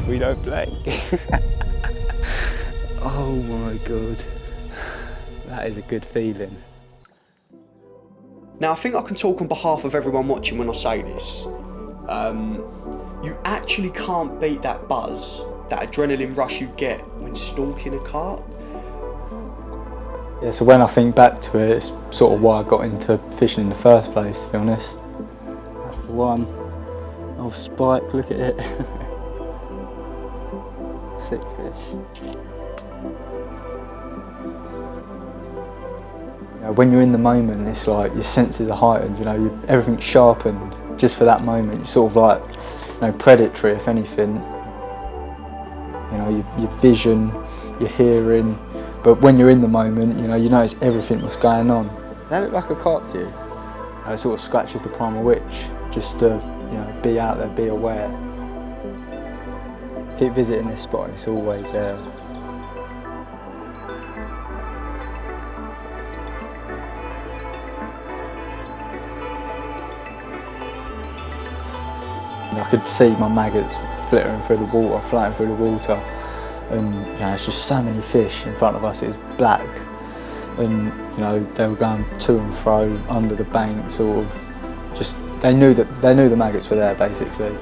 We don't blink. Oh my God. That is a good feeling. Now I think I can talk on behalf of everyone watching when I say this. You actually can't beat that buzz, that adrenaline rush you get when stalking a carp. Yeah, so when I think back to it, it's sort of why I got into fishing in the first place, to be honest. That's the one. Oh, spike, look at it. Sick fish. You know, when you're in the moment, it's like your senses are heightened, you know, everything's sharpened just for that moment. You're sort of like, you know, predatory, if anything. You know, your vision, your hearing. But when you're in the moment, you notice everything that's going on. Does that look like a carp to you? It sort of scratches the primal itch, just to, be out there, be aware. Keep visiting this spot and it's always there. I could see my maggots flittering through the water, floating through the water. And there's just so many fish in front of us. It was black, and they were going to and fro under the bank, sort of. Just they knew the maggots were there, basically.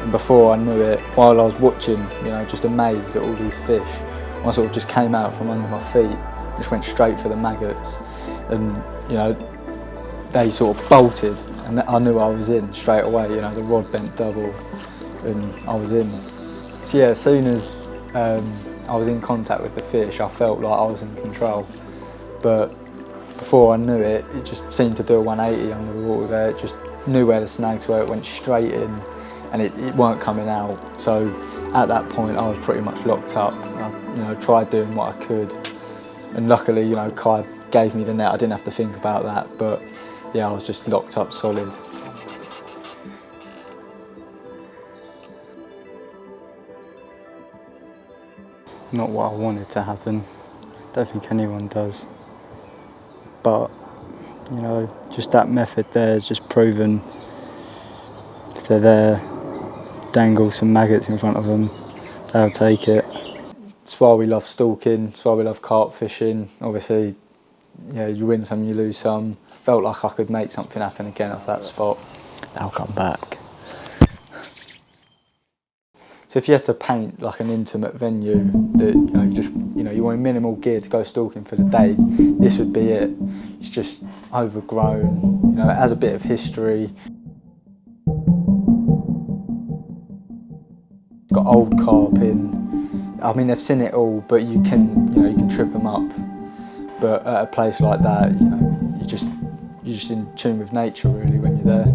And before I knew it, while I was watching, just amazed at all these fish, I sort of just came out from under my feet, just went straight for the maggots, and they sort of bolted, and I knew I was in straight away. The rod bent double, and I was in. So yeah, as soon as I was in contact with the fish, I felt like I was in control. But before I knew it, it just seemed to do a 180 under the water there. It just knew where the snags were. It went straight in, and it weren't coming out. So at that point, I was pretty much locked up. I tried doing what I could, and luckily, Kai gave me the net. I didn't have to think about that, but yeah, I was just locked up solid. Not what I wanted to happen. Don't think anyone does. But, just that method there has just proven if they're there, dangle some maggots in front of them, they'll take it. It's why we love stalking, it's why we love carp fishing. Obviously, you win some, you lose some. Felt like I could make something happen again off that spot. They'll come back. So if you had to paint like an intimate venue that you want minimal gear to go stalking for the day, this would be it. It's just overgrown. It has a bit of history. It's got old carp in. I mean, they've seen it all, but you can trip them up. But at a place like that, you're just in tune with nature really when you're there.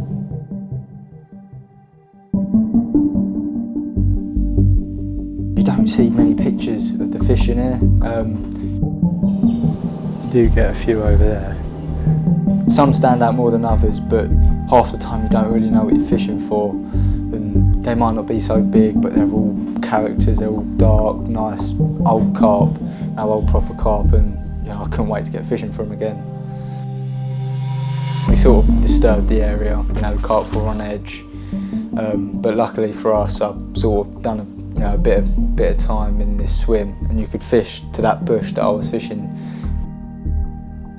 You don't see many pictures of the fish in here. You do get a few over there. Some stand out more than others, but half the time you don't really know what you're fishing for. And they might not be so big, but they're all characters, they're all dark, nice, old carp, old proper carp, and I couldn't wait to get fishing for them again. We sort of disturbed the area, the carp were on edge, but luckily for us, I've sort of done a bit of time in this swim, and you could fish to that bush that I was fishing.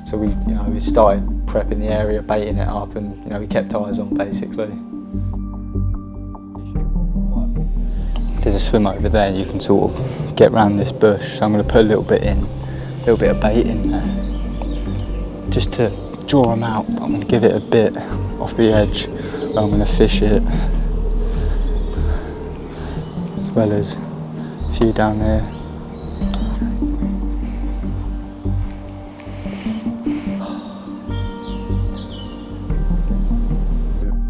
So we started prepping the area, baiting it up, and we kept eyes on basically. There's a swim over there, and you can sort of get round this bush. So I'm going to put a little bit of bait in there, just to draw them out. But I'm going to give it a bit off the edge, where I'm going to fish it, as well as a few down there.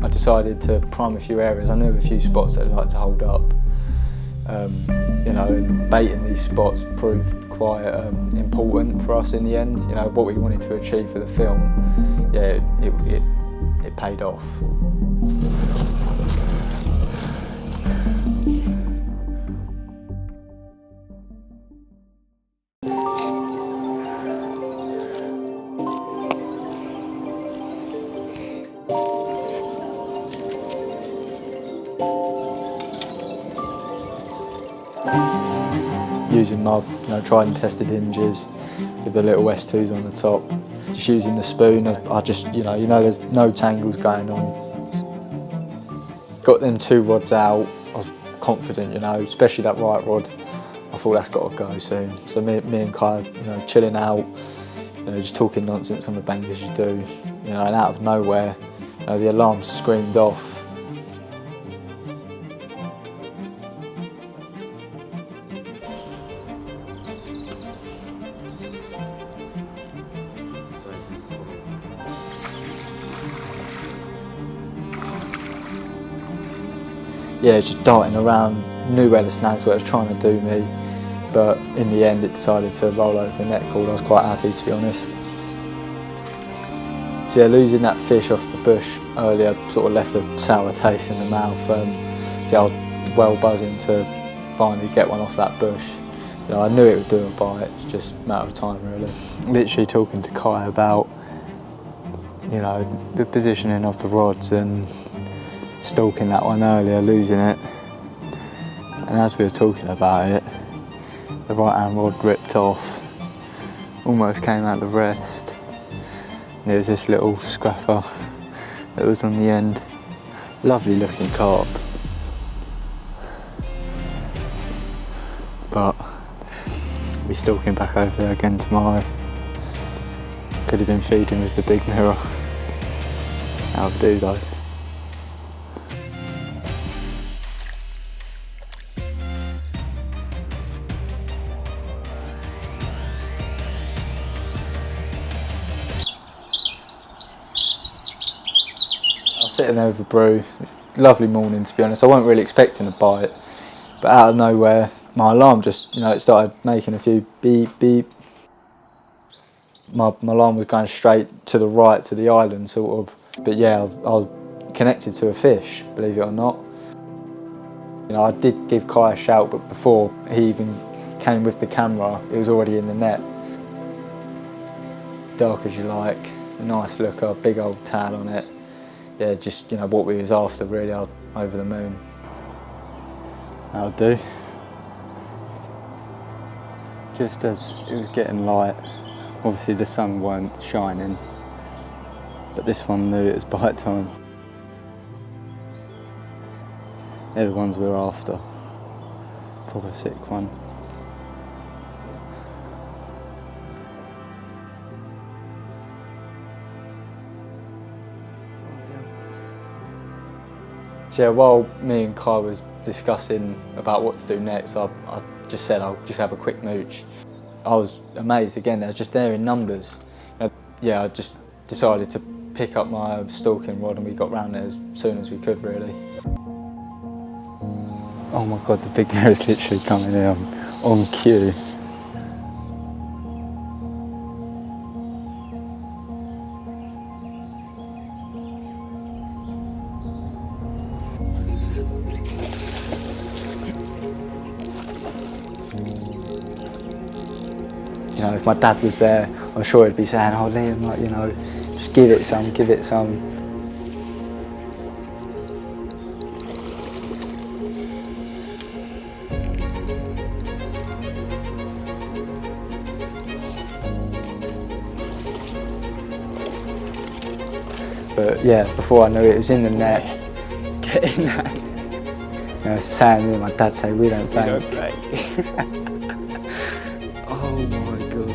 I decided to prime a few areas. I knew a few spots that I'd like to hold up. And baiting these spots proved quite important for us in the end. What we wanted to achieve for the film, yeah, it paid off. using my tried and tested hinges with the little S2s on the top. Just using the spoon, I just, there's no tangles going on. Got them 2 rods out, I was confident, especially that right rod. I thought that's got to go soon. So me and Kai, chilling out, just talking nonsense on the bank as you do, and out of nowhere, the alarm screamed off. Yeah, just darting around, knew where the snags were, it was trying to do me, but in the end it decided to roll over the net cord. I was quite happy, to be honest. So yeah, losing that fish off the bush earlier sort of left a sour taste in the mouth. So I was well buzzing to finally get one off that bush. I knew it would do a bite, it's just a matter of time really. Literally talking to Kai about the positioning of the rods and stalking that one earlier, losing it, and as we were talking about it, the right hand rod ripped off, almost came out the rest, and it was this little scrapper that was on the end. Lovely looking carp, but we're stalking back over there again tomorrow. Could have been feeding with the big mirror. That'll do though. Sitting there with a brew, lovely morning to be honest. I wasn't really expecting a bite, but out of nowhere my alarm just, it started making a few beep beep. My alarm was going straight to the right, to the island sort of, but yeah, I was connected to a fish, believe it or not. I did give Kai a shout, but before he even came with the camera, it was already in the net. Dark as you like, nice looker, big old tail on it. Yeah, just what we was after really, over the moon. That'll do. Just as it was getting light, obviously the sun weren't shining, but this one knew it was bite time. They're the ones we were after. Proper sick one. So yeah, while me and Kai was discussing about what to do next, I just said I'll just have a quick mooch. I was amazed again, they were just there in numbers. Yeah, I just decided to pick up my stalking rod and we got round there as soon as we could really. Oh my god, the big mirror's literally coming in on cue. If my dad was there, I'm sure he'd be saying, oh Liam, just give it some, give it some. But yeah, before I knew it, it was in the net. Get in that. It's the saying me and my dad say, we don't bank. Oh my god.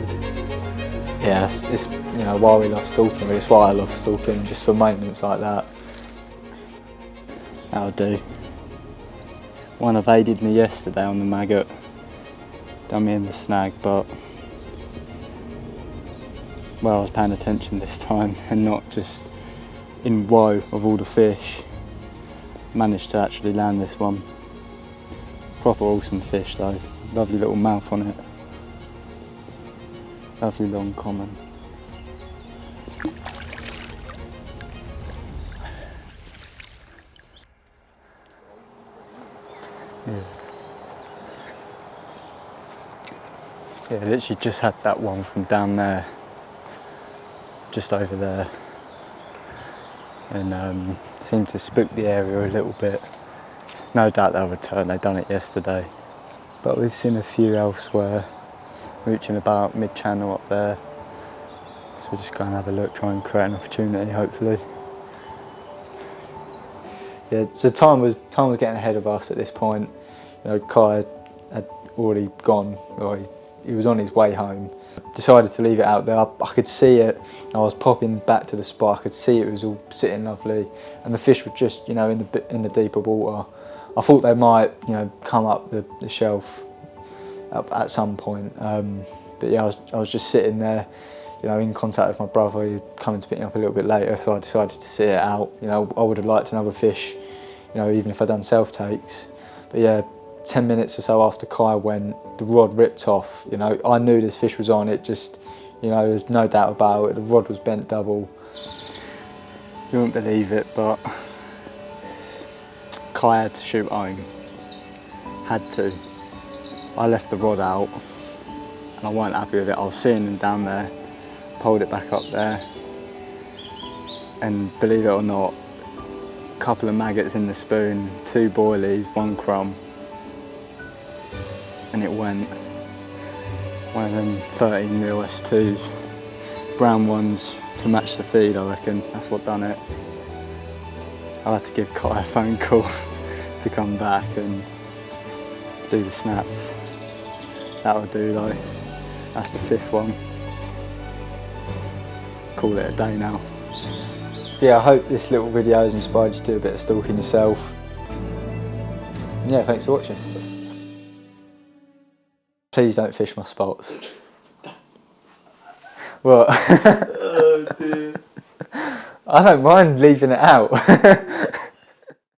Yeah, it's why we love stalking, but it's why I love stalking, just for moments like that. That'll do. One evaded me yesterday on the maggot, done me in the snag, but well, I was paying attention this time and not just in woe of all the fish. Managed to actually land this one. Proper awesome fish though, lovely little mouth on it. Lovely long common. Yeah, literally just had that one from down there, just over there, and seemed to spook the area a little bit. No doubt they'll return, they done it yesterday. but we've seen a few elsewhere, mooching about mid-channel up there. So we'll just go and have a look, try and create an opportunity, hopefully. Yeah, so time was getting ahead of us at this point. You know, Kai had already gone, or he was on his way home. Decided to leave it out there. I could see it. You know, I was popping back to the spot. I could see it was all sitting lovely, and the fish were just, you know, in the deeper water. I thought they might, you know, come up the shelf up at some point. But yeah, I was just sitting there, you know, in contact with my brother. He was coming to pick me up a little bit later, so I decided to sit it out. You know, I would have liked another fish, you know, even if I'd done self takes. But yeah, 10 minutes or so after Kai went, the rod ripped off. You know, I knew this fish was on. It just, you know, there's no doubt about it. The rod was bent double. You wouldn't believe it, but Kai had to shoot home. Had to. I left the rod out, and I weren't happy with it. I was seeing him down there, pulled it back up there, and believe it or not, a couple of maggots in the spoon, 2 boilies, 1 crumb, and it went. One of them 13mm S2s, brown ones to match the feed, I reckon. That's what done it. I had to give Kai a phone call to come back and do the snaps. That'll do though. That's the 5th one. Call it a day now. So yeah, I hope this little video has inspired you to do a bit of stalking yourself. And yeah, thanks for watching. Please don't fish my spots. What? Oh dear. I don't mind leaving it out.